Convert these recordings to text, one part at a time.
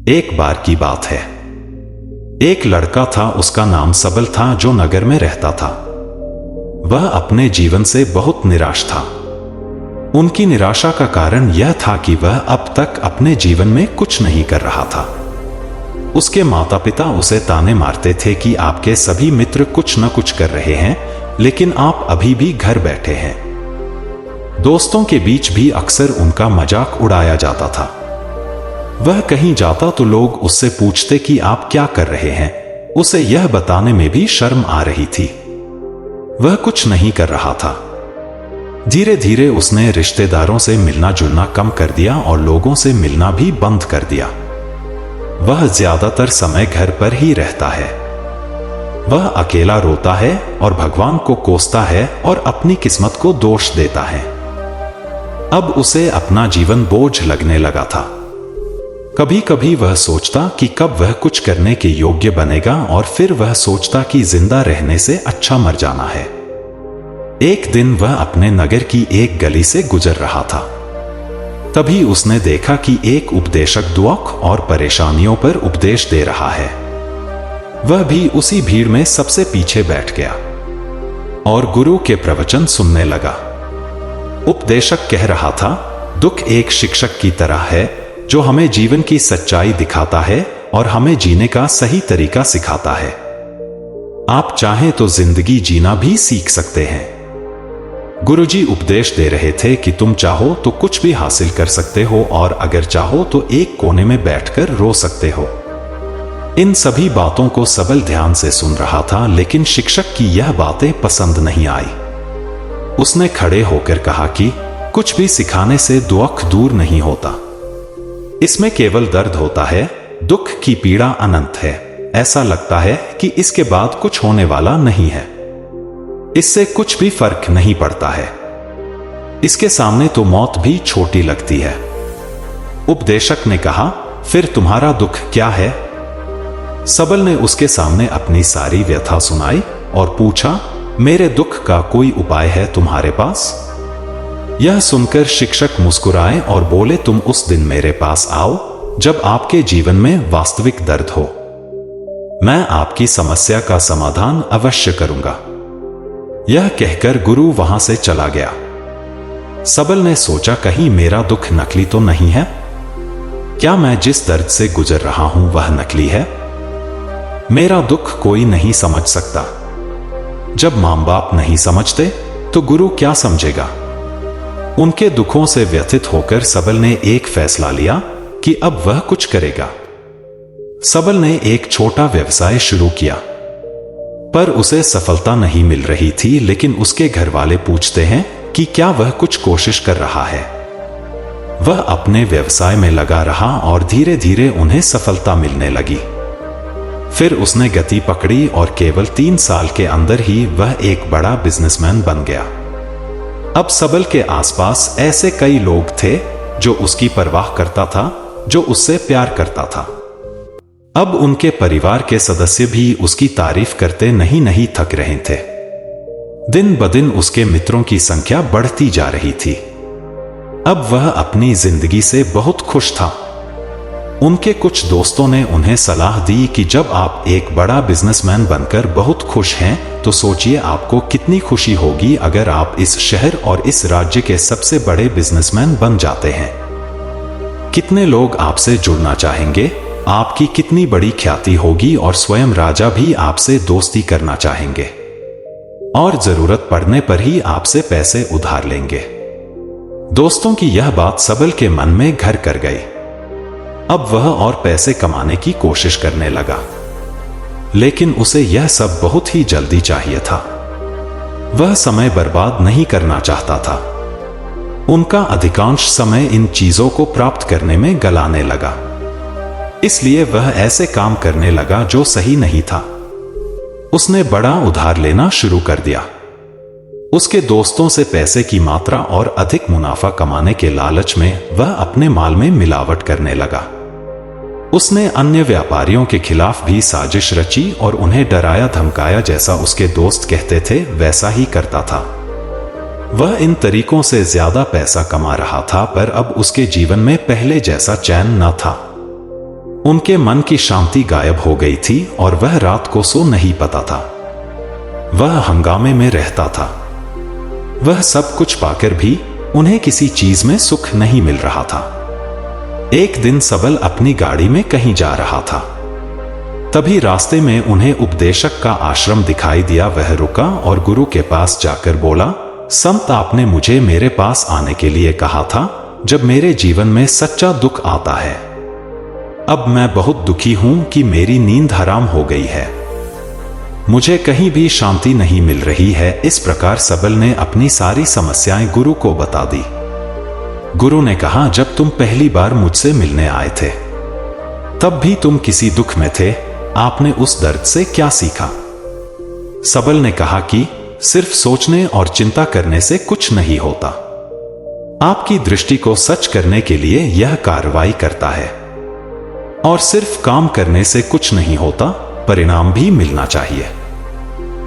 एक बार की बात है। एक लड़का था, उसका नाम सबल था, जो नगर में रहता था। वह अपने जीवन से बहुत निराश था। उनकी निराशा का कारण यह था कि वह अब तक अपने जीवन में कुछ नहीं कर रहा था। उसके माता पिता उसे ताने मारते थे कि आपके सभी मित्र कुछ न कुछ कर रहे हैं, लेकिन आप अभी भी घर बैठे हैं। दोस्तों के बीच भी अक्सर उनका मजाक उड़ाया जाता था। वह कहीं जाता तो लोग उससे पूछते कि आप क्या कर रहे हैं। उसे यह बताने में भी शर्म आ रही थी। वह कुछ नहीं कर रहा था। धीरे धीरे उसने रिश्तेदारों से मिलना जुलना कम कर दिया और लोगों से मिलना भी बंद कर दिया। वह ज्यादातर समय घर पर ही रहता है। वह अकेला रोता है और भगवान को कोसता है और अपनी किस्मत को दोष देता है। अब उसे अपना जीवन बोझ लगने लगा था। कभी कभी वह सोचता कि कब वह कुछ करने के योग्य बनेगा, और फिर वह सोचता कि जिंदा रहने से अच्छा मर जाना है। एक दिन वह अपने नगर की एक गली से गुजर रहा था। तभी उसने देखा कि एक उपदेशक दुख और परेशानियों पर उपदेश दे रहा है। वह भी उसी भीड़ में सबसे पीछे बैठ गया और गुरु के प्रवचन सुनने लगा। उपदेशक कह रहा था, दुख एक शिक्षक की तरह है जो हमें जीवन की सच्चाई दिखाता है और हमें जीने का सही तरीका सिखाता है। आप चाहें तो जिंदगी जीना भी सीख सकते हैं। गुरुजी उपदेश दे रहे थे कि तुम चाहो तो कुछ भी हासिल कर सकते हो, और अगर चाहो तो एक कोने में बैठकर रो सकते हो। इन सभी बातों को सबल ध्यान से सुन रहा था, लेकिन शिक्षक की यह बातें पसंद नहीं आई। उसने खड़े होकर कहा कि कुछ भी सिखाने से दुख दूर नहीं होता। इसमें केवल दर्द होता है। दुख की पीड़ा अनंत है। ऐसा लगता है कि इसके बाद कुछ होने वाला नहीं है। इससे कुछ भी फर्क नहीं पड़ता है। इसके सामने तो मौत भी छोटी लगती है। उपदेशक ने कहा, फिर तुम्हारा दुख क्या है? सबल ने उसके सामने अपनी सारी व्यथा सुनाई और पूछा, मेरे दुख का कोई उपाय है तुम्हारे पास? यह सुनकर शिक्षक मुस्कुराए और बोले, तुम उस दिन मेरे पास आओ जब आपके जीवन में वास्तविक दर्द हो। मैं आपकी समस्या का समाधान अवश्य करूंगा। यह कहकर गुरु वहां से चला गया। सबल ने सोचा, कहीं मेरा दुख नकली तो नहीं है? क्या मैं जिस दर्द से गुजर रहा हूं वह नकली है? मेरा दुख कोई नहीं समझ सकता। जब मां बाप नहीं समझते तो गुरु क्या समझेगा? उनके दुखों से व्यथित होकर सबल ने एक फैसला लिया कि अब वह कुछ करेगा। सबल ने एक छोटा व्यवसाय शुरू किया, पर उसे सफलता नहीं मिल रही थी। लेकिन उसके घर वाले पूछते हैं कि क्या वह कुछ कोशिश कर रहा है। वह अपने व्यवसाय में लगा रहा और धीरे धीरे उन्हें सफलता मिलने लगी। फिर उसने गति पकड़ी और केवल 3 साल के अंदर ही वह एक बड़ा बिजनेसमैन बन गया। अब सबल के आसपास ऐसे कई लोग थे जो उसकी परवाह करता था, जो उससे प्यार करता था। अब उनके परिवार के सदस्य भी उसकी तारीफ करते नहीं थक रहे थे। दिन ब दिन उसके मित्रों की संख्या बढ़ती जा रही थी। अब वह अपनी जिंदगी से बहुत खुश था। उनके कुछ दोस्तों ने उन्हें सलाह दी कि जब आप एक बड़ा बिजनेसमैन बनकर बहुत खुश हैं, तो सोचिए आपको कितनी खुशी होगी अगर आप इस शहर और इस राज्य के सबसे बड़े बिजनेसमैन बन जाते हैं। कितने लोग आपसे जुड़ना चाहेंगे, आपकी कितनी बड़ी ख्याति होगी, और स्वयं राजा भी आपसे दोस्ती करना चाहेंगे और जरूरत पड़ने पर ही आपसे पैसे उधार लेंगे। दोस्तों की यह बात सबल के मन में घर कर गई। अब वह और पैसे कमाने की कोशिश करने लगा, लेकिन उसे यह सब बहुत ही जल्दी चाहिए था। वह समय बर्बाद नहीं करना चाहता था। उनका अधिकांश समय इन चीजों को प्राप्त करने में गलाने लगा। इसलिए वह ऐसे काम करने लगा जो सही नहीं था। उसने बड़ा उधार लेना शुरू कर दिया। उसके दोस्तों से पैसे की मात्रा और अधिक मुनाफा कमाने के लालच में वह अपने माल में मिलावट करने लगा। उसने अन्य व्यापारियों के खिलाफ भी साजिश रची और उन्हें डराया धमकाया। जैसा उसके दोस्त कहते थे वैसा ही करता था। वह इन तरीकों से ज्यादा पैसा कमा रहा था, पर अब उसके जीवन में पहले जैसा चैन न था। उनके मन की शांति गायब हो गई थी और वह रात को सो नहीं पाता था। वह हंगामे में रहता था। वह सब कुछ पाकर भी उन्हें किसी चीज में सुख नहीं मिल रहा था। एक दिन सबल अपनी गाड़ी में कहीं जा रहा था। तभी रास्ते में उन्हें उपदेशक का आश्रम दिखाई दिया। वह रुका और गुरु के पास जाकर बोला, संत, आपने मुझे मेरे पास आने के लिए कहा था जब मेरे जीवन में सच्चा दुख आता है। अब मैं बहुत दुखी हूं कि मेरी नींद हराम हो गई है। मुझे कहीं भी शांति नहीं मिल रही है। इस प्रकार सबल ने अपनी सारी समस्याएं गुरु को बता दी। गुरु ने कहा, जब तुम पहली बार मुझसे मिलने आए थे तब भी तुम किसी दुख में थे। आपने उस दर्द से क्या सीखा? सबल ने कहा कि सिर्फ सोचने और चिंता करने से कुछ नहीं होता। आपकी दृष्टि को सच करने के लिए यह कार्रवाई करता है। और सिर्फ काम करने से कुछ नहीं होता, परिणाम भी मिलना चाहिए।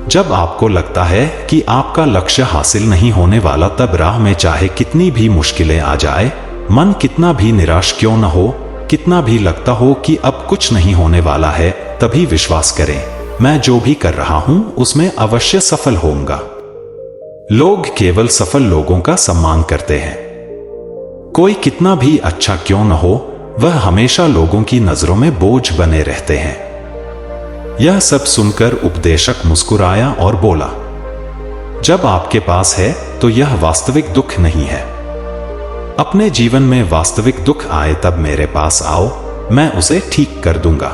जब आपको लगता है कि आपका लक्ष्य हासिल नहीं होने वाला, तब राह में चाहे कितनी भी मुश्किलें आ जाए, मन कितना भी निराश क्यों न हो, कितना भी लगता हो कि अब कुछ नहीं होने वाला है, तभी विश्वास करें, मैं जो भी कर रहा हूं उसमें अवश्य सफल होऊंगा। लोग केवल सफल लोगों का सम्मान करते हैं। कोई कितना भी अच्छा क्यों न हो, वह हमेशा लोगों की नजरों में बोझ बने रहते हैं। यह सब सुनकर उपदेशक मुस्कुराया और बोला, जब आपके पास है तो यह वास्तविक दुख नहीं है। अपने जीवन में वास्तविक दुख आए तब मेरे पास आओ, मैं उसे ठीक कर दूंगा।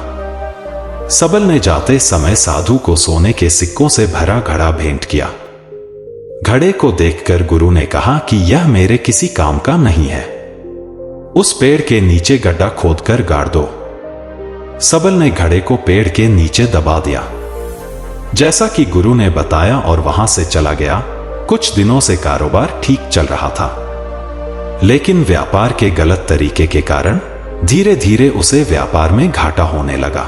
सबल ने जाते समय साधु को सोने के सिक्कों से भरा घड़ा भेंट किया। घड़े को देखकर गुरु ने कहा कि यह मेरे किसी काम का नहीं है। उस पेड़ के नीचे गड्ढा खोदकर गाड़ दो। सबल ने घड़े को पेड़ के नीचे दबा दिया, जैसा कि गुरु ने बताया, और वहां से चला गया। कुछ दिनों से कारोबार ठीक चल रहा था, लेकिन व्यापार के गलत तरीके के कारण धीरे धीरे उसे व्यापार में घाटा होने लगा।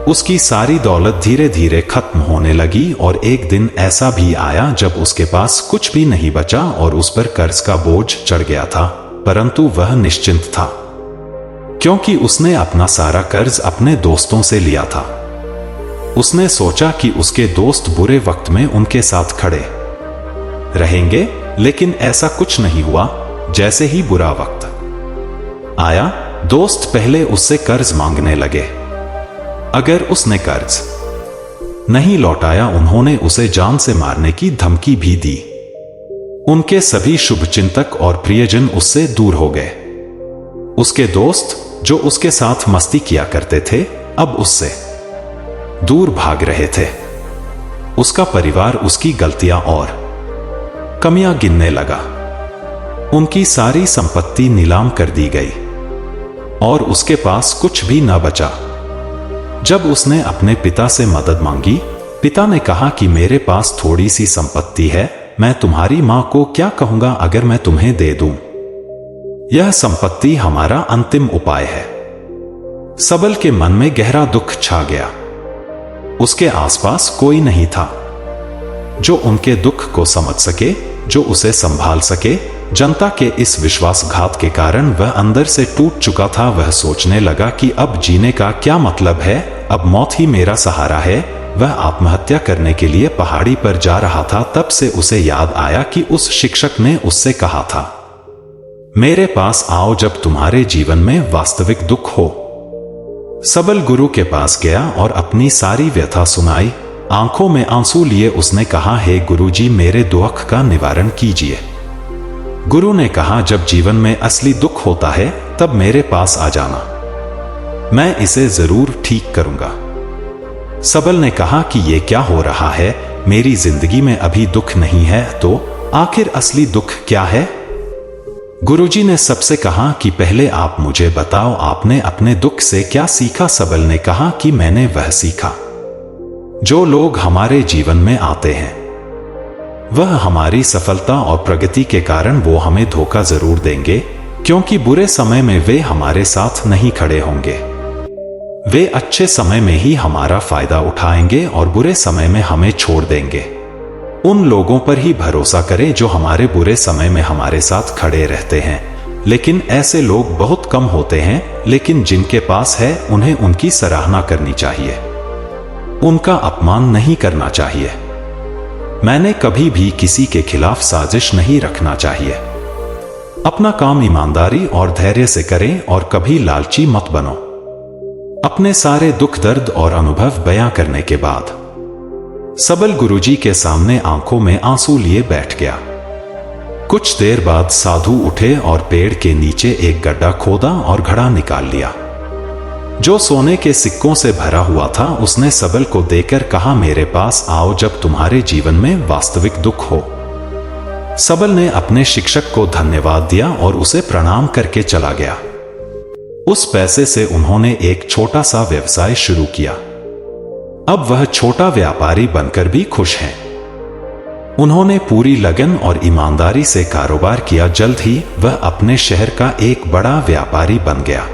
उसकी सारी दौलत धीरे धीरे खत्म होने लगी और एक दिन ऐसा भी आया जब उसके पास कुछ भी नहीं बचा और उस पर कर्ज का बोझ चढ़ गया था, परंतु वह निश्चिंत था, क्योंकि उसने अपना सारा कर्ज अपने दोस्तों से लिया था। उसने सोचा कि उसके दोस्त बुरे वक्त में उनके साथ खड़े रहेंगे, लेकिन ऐसा कुछ नहीं हुआ। जैसे ही बुरा वक्त आया, दोस्त पहले उससे कर्ज मांगने लगे। अगर उसने कर्ज नहीं लौटाया, उन्होंने उसे जान से मारने की धमकी भी दी। उनके सभी शुभचिंतक और प्रियजन उससे दूर हो गए। उसके दोस्त जो उसके साथ मस्ती किया करते थे, अब उससे दूर भाग रहे थे। उसका परिवार उसकी गलतियां और कमियां गिनने लगा। उनकी सारी संपत्ति नीलाम कर दी गई और उसके पास कुछ भी न बचा। जब उसने अपने पिता से मदद मांगी, पिता ने कहा कि मेरे पास थोड़ी सी संपत्ति है, मैं तुम्हारी मां को क्या कहूंगा अगर मैं तुम्हें दे दूं? यह संपत्ति हमारा अंतिम उपाय है। सबल के मन में गहरा दुख छा गया। उसके आसपास कोई नहीं था जो उनके दुख को समझ सके, जो उसे संभाल सके। जनता के इस विश्वासघात के कारण वह अंदर से टूट चुका था। वह सोचने लगा कि अब जीने का क्या मतलब है, अब मौत ही मेरा सहारा है। वह आत्महत्या करने के लिए पहाड़ी पर जा रहा था, तब से उसे याद आया कि उस शिक्षक ने उससे कहा था, मेरे पास आओ जब तुम्हारे जीवन में वास्तविक दुख हो। सबल गुरु के पास गया और अपनी सारी व्यथा सुनाई। आंखों में आंसू लिए उसने कहा, हे गुरुजी, मेरे दुख का निवारण कीजिए। गुरु ने कहा, जब जीवन में असली दुख होता है तब मेरे पास आ जाना, मैं इसे जरूर ठीक करूंगा। सबल ने कहा कि यह क्या हो रहा है, मेरी जिंदगी में अभी दुख नहीं है, तो आखिर असली दुख क्या है? गुरुजी ने सबसे कहा कि पहले आप मुझे बताओ, आपने अपने दुख से क्या सीखा? सबल ने कहा कि मैंने वह सीखा जो लोग हमारे जीवन में आते हैं, वह हमारी सफलता और प्रगति के कारण वो हमें धोखा जरूर देंगे, क्योंकि बुरे समय में वे हमारे साथ नहीं खड़े होंगे। वे अच्छे समय में ही हमारा फायदा उठाएंगे और बुरे समय में हमें छोड़ देंगे। उन लोगों पर ही भरोसा करें जो हमारे बुरे समय में हमारे साथ खड़े रहते हैं, लेकिन ऐसे लोग बहुत कम होते हैं, लेकिन जिनके पास है उन्हें उनकी सराहना करनी चाहिए, उनका अपमान नहीं करना चाहिए। मैंने कभी भी किसी के खिलाफ साजिश नहीं रखना चाहिए। अपना काम ईमानदारी और धैर्य से करें और कभी लालची मत बनो। अपने सारे दुख दर्द और अनुभव बयां करने के बाद सबल गुरुजी के सामने आंखों में आंसू लिए बैठ गया। कुछ देर बाद साधु उठे और पेड़ के नीचे एक गड्ढा खोदा और घड़ा निकाल लिया जो सोने के सिक्कों से भरा हुआ था। उसने सबल को देकर कहा, मेरे पास आओ जब तुम्हारे जीवन में वास्तविक दुख हो। सबल ने अपने शिक्षक को धन्यवाद दिया और उसे प्रणाम करके चला गया। उस पैसे से उन्होंने एक छोटा सा व्यवसाय शुरू किया। अब वह छोटा व्यापारी बनकर भी खुश हैं। उन्होंने पूरी लगन और ईमानदारी से कारोबार किया। जल्द ही वह अपने शहर का एक बड़ा व्यापारी बन गया।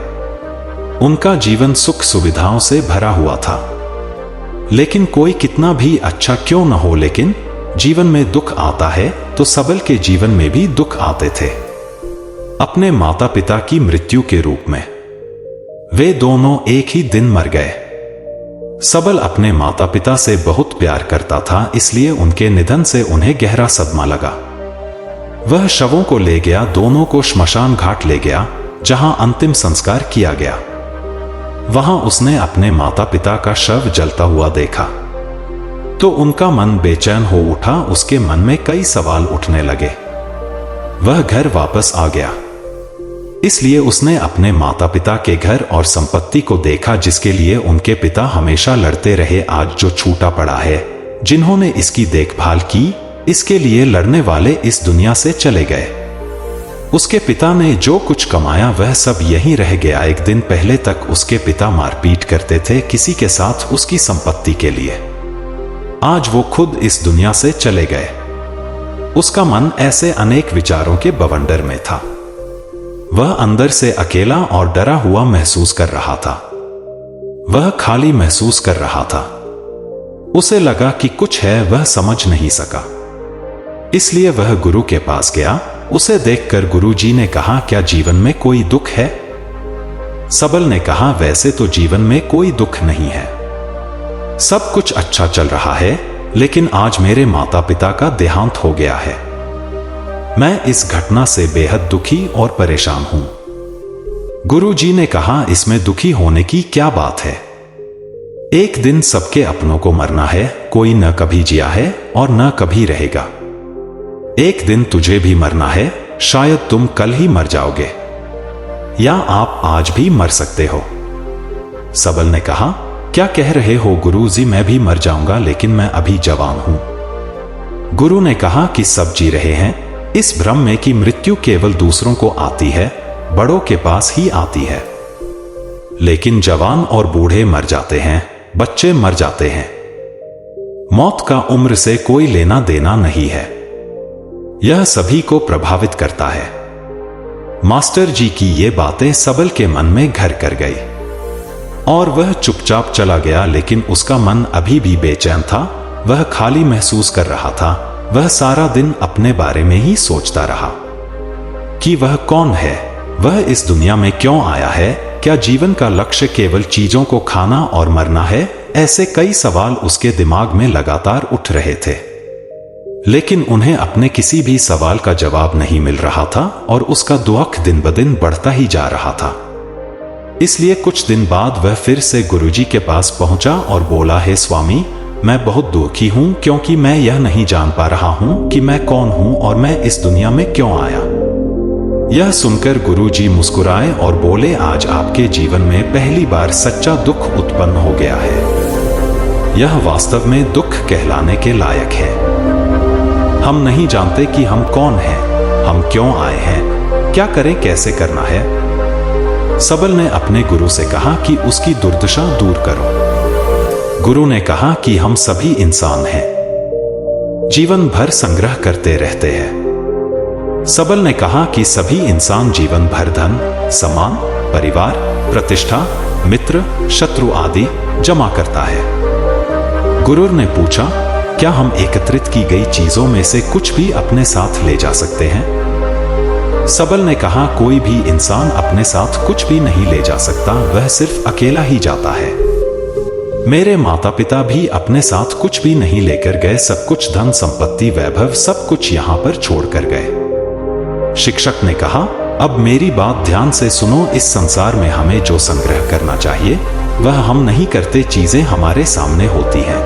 उनका जीवन सुख सुविधाओं से भरा हुआ था। लेकिन कोई कितना भी अच्छा क्यों न हो, लेकिन जीवन में दुख आता है तो सबल के जीवन में भी दुख आते थे। अपने माता पिता की मृत्यु के रूप में वे दोनों एक ही दिन मर गए। सबल अपने माता पिता से बहुत प्यार करता था, इसलिए उनके निधन से उन्हें गहरा सदमा लगा। वह शवों को ले गया, दोनों को श्मशान घाट ले गया जहां अंतिम संस्कार किया गया। वहां उसने अपने माता पिता का शव जलता हुआ देखा तो उनका मन बेचैन हो उठा। उसके मन में कई सवाल उठने लगे। वह घर वापस आ गया, इसलिए उसने अपने माता पिता के घर और संपत्ति को देखा जिसके लिए उनके पिता हमेशा लड़ते रहे। आज जो छूटा पड़ा है, जिन्होंने इसकी देखभाल की, इसके लिए लड़ने वाले इस दुनिया से चले गए। उसके पिता ने जो कुछ कमाया वह सब यहीं रह गया। एक दिन पहले तक उसके पिता मारपीट करते थे किसी के साथ उसकी संपत्ति के लिए। आज वो खुद इस दुनिया से चले गए। उसका मन ऐसे अनेक विचारों के बवंडर में था। वह अंदर से अकेला और डरा हुआ महसूस कर रहा था। वह खाली महसूस कर रहा था। उसे लगा कि कुछ है, वह समझ नहीं सका। इसलिए वह गुरु के पास गया। उसे देखकर गुरुजी ने कहा, क्या जीवन में कोई दुख है? सबल ने कहा, वैसे तो जीवन में कोई दुख नहीं है, सब कुछ अच्छा चल रहा है, लेकिन आज मेरे माता पिता का देहांत हो गया है। मैं इस घटना से बेहद दुखी और परेशान हूं। गुरुजी ने कहा, इसमें दुखी होने की क्या बात है? एक दिन सबके अपनों को मरना है। कोई न कभी जिया है और न कभी रहेगा। एक दिन तुझे भी मरना है। शायद तुम कल ही मर जाओगे, या आप आज भी मर सकते हो। सबल ने कहा, क्या कह रहे हो गुरुजी? मैं भी मर जाऊंगा, लेकिन मैं अभी जवान हूं। गुरु ने कहा कि सब जी रहे हैं इस भ्रम में कि मृत्यु केवल दूसरों को आती है, बड़ों के पास ही आती है। लेकिन जवान और बूढ़े मर जाते हैं, बच्चे मर जाते हैं। मौत का उम्र से कोई लेना देना नहीं है। यह सभी को प्रभावित करता है। मास्टर जी की ये बातें सबल के मन में घर कर गई और वह चुपचाप चला गया। लेकिन उसका मन अभी भी बेचैन था। वह खाली महसूस कर रहा था। वह सारा दिन अपने बारे में ही सोचता रहा कि वह कौन है, वह इस दुनिया में क्यों आया है, क्या जीवन का लक्ष्य केवल चीजों को खाना और मरना है? ऐसे कई सवाल उसके दिमाग में लगातार उठ रहे थे, लेकिन उन्हें अपने किसी भी सवाल का जवाब नहीं मिल रहा था और उसका दुख दिन ब दिन बढ़ता ही जा रहा था। इसलिए कुछ दिन बाद वह फिर से गुरुजी के पास पहुंचा और बोला, हे स्वामी, मैं बहुत दुखी हूं क्योंकि मैं यह नहीं जान पा रहा हूं कि मैं कौन हूं और मैं इस दुनिया में क्यों आया। यह सुनकर गुरुजी मुस्कुराए और बोले, आज आपके जीवन में पहली बार सच्चा दुख उत्पन्न हो गया है। यह वास्तव में दुख कहलाने के लायक है। हम नहीं जानते कि हम कौन हैं, हम क्यों आए हैं, क्या करें, कैसे करना है। सबल ने अपने गुरु से कहा कि उसकी दुर्दशा दूर करो। गुरु ने कहा कि हम सभी इंसान हैं, जीवन भर संग्रह करते रहते हैं। सबल ने कहा कि सभी इंसान जीवन भर धन, सम्मान, परिवार, प्रतिष्ठा, मित्र, शत्रु आदि जमा करता है। गुरु ने पूछा, क्या हम एकत्रित की गई चीजों में से कुछ भी अपने साथ ले जा सकते हैं? सबल ने कहा, कोई भी इंसान अपने साथ कुछ भी नहीं ले जा सकता, वह सिर्फ अकेला ही जाता है। मेरे माता पिता भी अपने साथ कुछ भी नहीं लेकर गए, सब कुछ धन संपत्ति वैभव सब कुछ यहाँ पर छोड़कर गए। शिक्षक ने कहा, अब मेरी बात ध्यान से सुनो, इस संसार में हमें जो संग्रह करना चाहिए वह हम नहीं करते। चीजें हमारे सामने होती हैं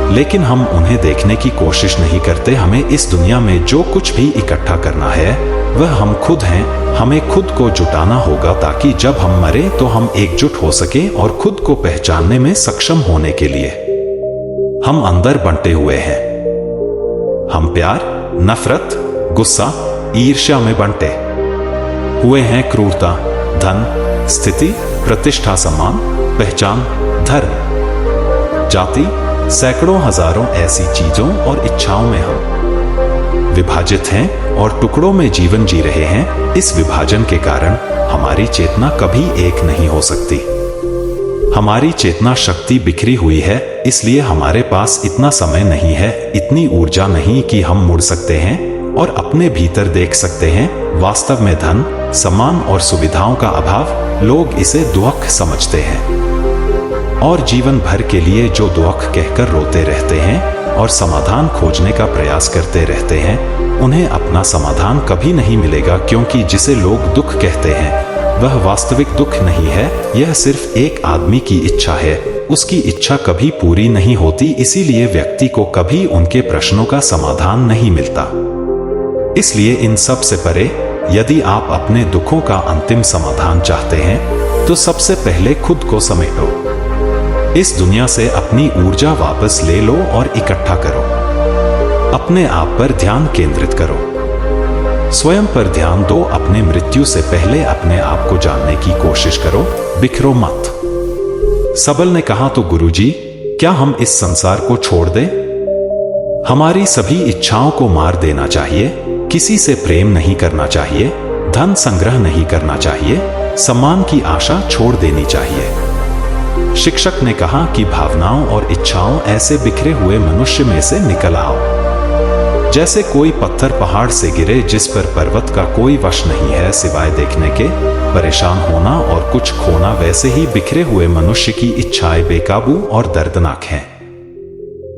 लेकिन हम उन्हें देखने की कोशिश नहीं करते। हमें इस दुनिया में जो कुछ भी इकट्ठा करना है वह हम खुद हैं। हमें खुद को जुटाना होगा ताकि जब हम मरे तो हम एकजुट हो सके और खुद को पहचानने में सक्षम होने के लिए हम अंदर बंटे हुए हैं। हम प्यार, नफरत, गुस्सा, ईर्ष्या में बंटे हुए हैं। क्रूरता, धन, स्थिति, प्रतिष्ठा, सम्मान, पहचान, धर्म, जाति, सैकड़ों हजारों ऐसी चीजों और इच्छाओं में हम विभाजित हैं और टुकड़ों में जीवन जी रहे हैं। इस विभाजन के कारण हमारी चेतना कभी एक नहीं हो सकती। हमारी चेतना शक्ति बिखरी हुई है, इसलिए हमारे पास इतना समय नहीं है, इतनी ऊर्जा नहीं कि हम मुड़ सकते हैं और अपने भीतर देख सकते हैं। वास्तव में धन, सम्मान और सुविधाओं का अभाव, लोग इसे दुख समझते हैं और जीवन भर के लिए जो दुख कहकर रोते रहते हैं और समाधान खोजने का प्रयास करते रहते हैं, उन्हें अपना समाधान कभी नहीं मिलेगा, क्योंकि जिसे लोग दुख कहते हैं वह वास्तविक दुख नहीं है। यह सिर्फ एक आदमी की इच्छा है, उसकी इच्छा कभी पूरी नहीं होती, इसीलिए व्यक्ति को कभी उनके प्रश्नों का समाधान नहीं मिलता। इसलिए इन सब से परे, यदि आप अपने दुखों का अंतिम समाधान चाहते हैं तो सबसे पहले खुद को समेटो। इस दुनिया से अपनी ऊर्जा वापस ले लो और इकट्ठा करो। अपने आप पर ध्यान केंद्रित करो, स्वयं पर ध्यान दो। अपने मृत्यु से पहले अपने आप को जानने की कोशिश करो, बिखरो मत। सबल ने कहा, तो गुरुजी, क्या हम इस संसार को छोड़ दें? हमारी सभी इच्छाओं को मार देना चाहिए, किसी से प्रेम नहीं करना चाहिए, धन संग्रह नहीं करना चाहिए, सम्मान की आशा छोड़ देनी चाहिए। शिक्षक ने कहा कि भावनाओं और इच्छाओं ऐसे बिखरे हुए मनुष्य में से निकल आओ। जैसे कोई पत्थर पहाड़ से गिरे जिस पर पर्वत का कोई वश नहीं है सिवाय देखने के, परेशान होना और कुछ खोना, वैसे ही बिखरे हुए मनुष्य की इच्छाएं बेकाबू और दर्दनाक हैं।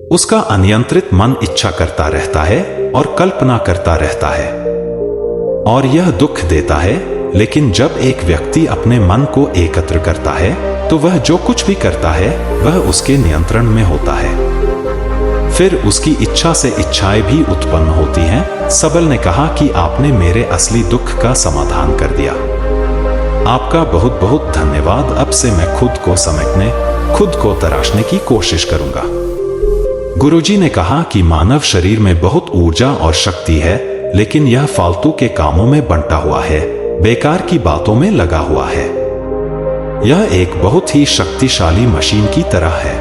उसका अनियंत्रित मन इच्छा करता रहता है और कल्पना करता रहता है और यह दुख देता है। लेकिन जब एक व्यक्ति अपने मन को एकत्र करता है तो वह जो कुछ भी करता है वह उसके नियंत्रण में होता है। फिर उसकी इच्छा से इच्छाएं भी उत्पन्न होती हैं। सबल ने कहा कि आपने मेरे असली दुख का समाधान कर दिया। आपका बहुत बहुत धन्यवाद। अब से मैं खुद को समेटने, खुद को तराशने की कोशिश करूंगा। गुरुजी ने कहा कि मानव शरीर में बहुत ऊर्जा और शक्ति है, लेकिन यह फालतू के कामों में बंटा हुआ है, बेकार की बातों में लगा हुआ है। यह एक बहुत ही शक्तिशाली मशीन की तरह है।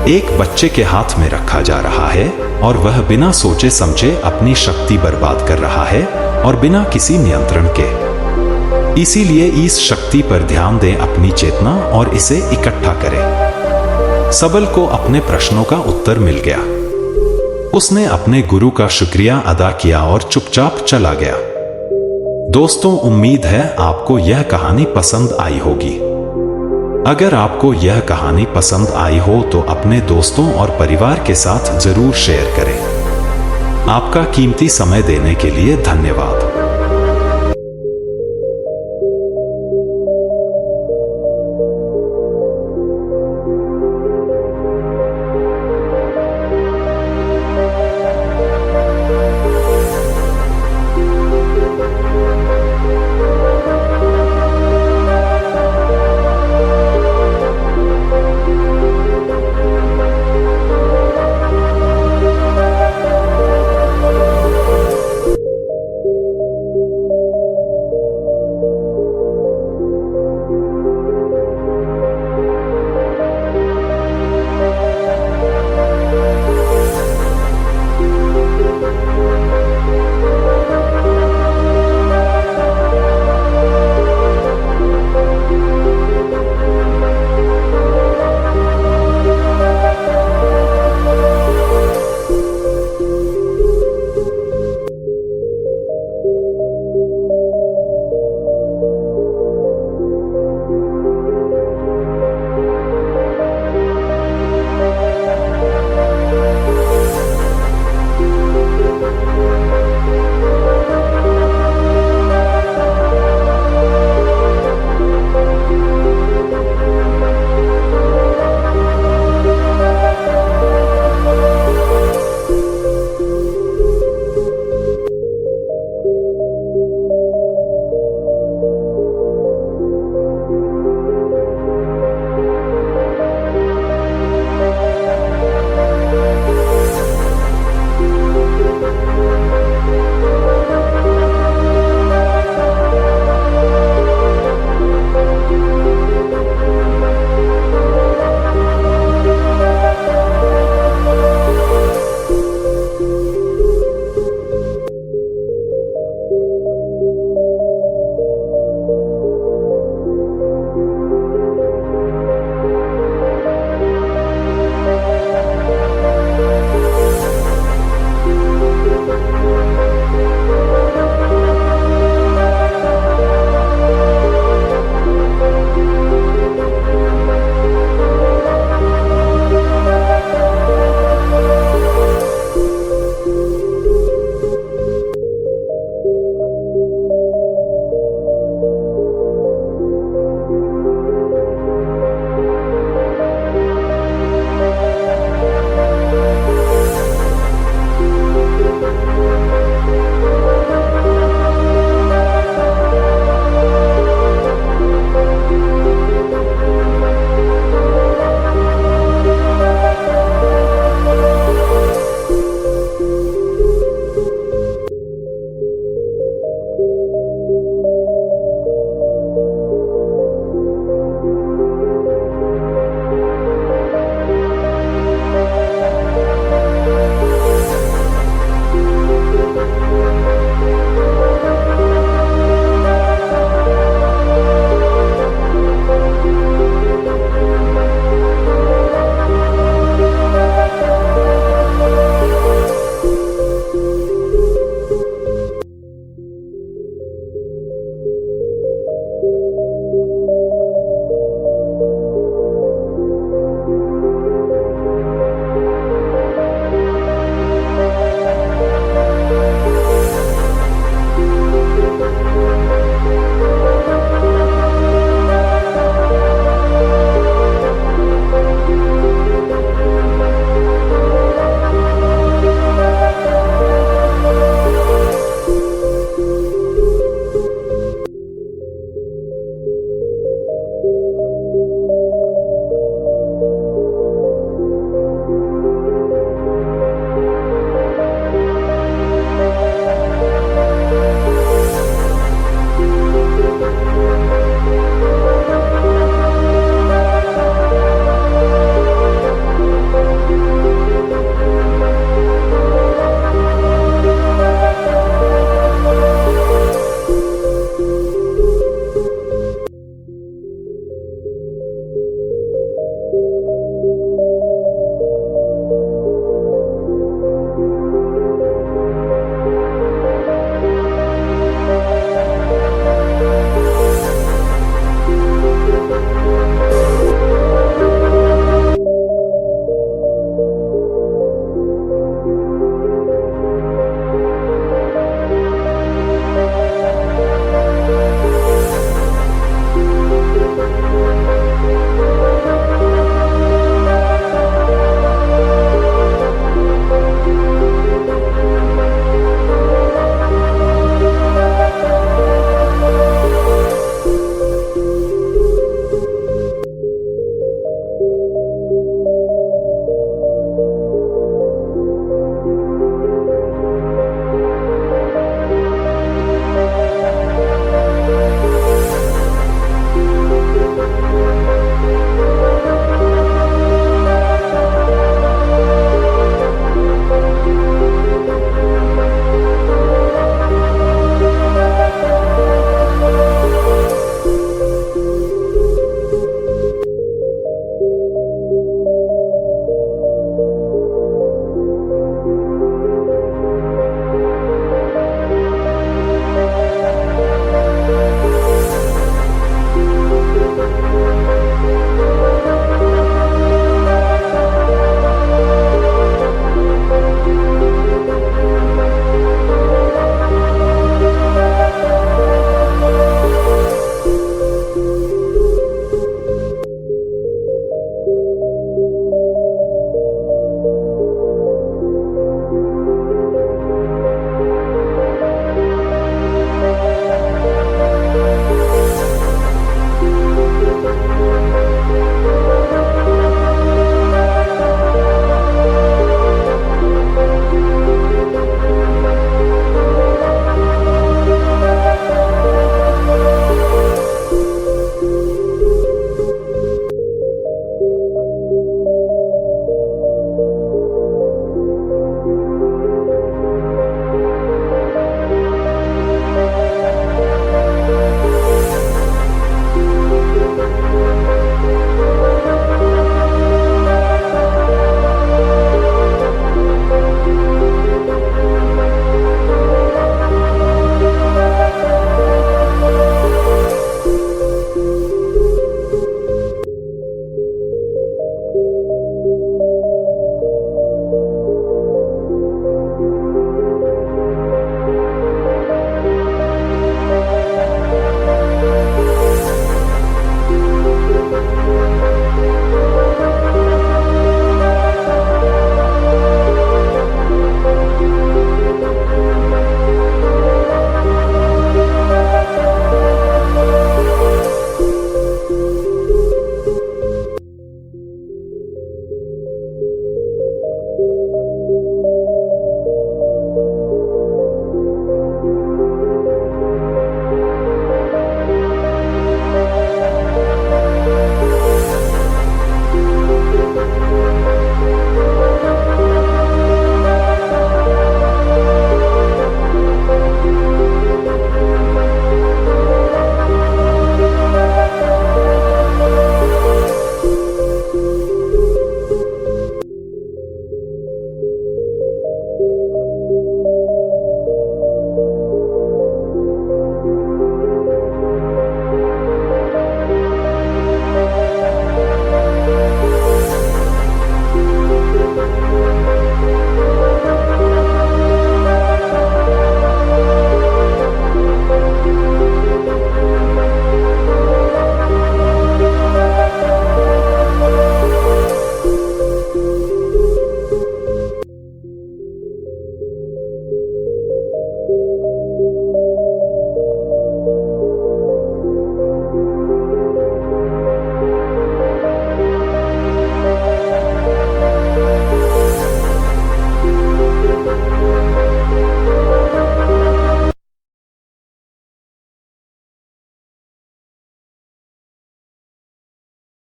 एक बच्चे के हाथ में रखा जा रहा है और वह बिना सोचे समझे अपनी शक्ति बर्बाद कर रहा है और बिना किसी नियंत्रण के। इसीलिए इस शक्ति पर ध्यान दें, अपनी चेतना, और इसे इकट्ठा करें। सबल को अपने प्रश्नों का उत्तर मिल गया। उसने अपने गुरु का शुक्रिया अदा किया और चुपचाप चला गया। दोस्तों, उम्मीद है आपको यह कहानी पसंद आई होगी। अगर आपको यह कहानी पसंद आई हो तो अपने दोस्तों और परिवार के साथ जरूर शेयर करें। आपका कीमती समय देने के लिए धन्यवाद।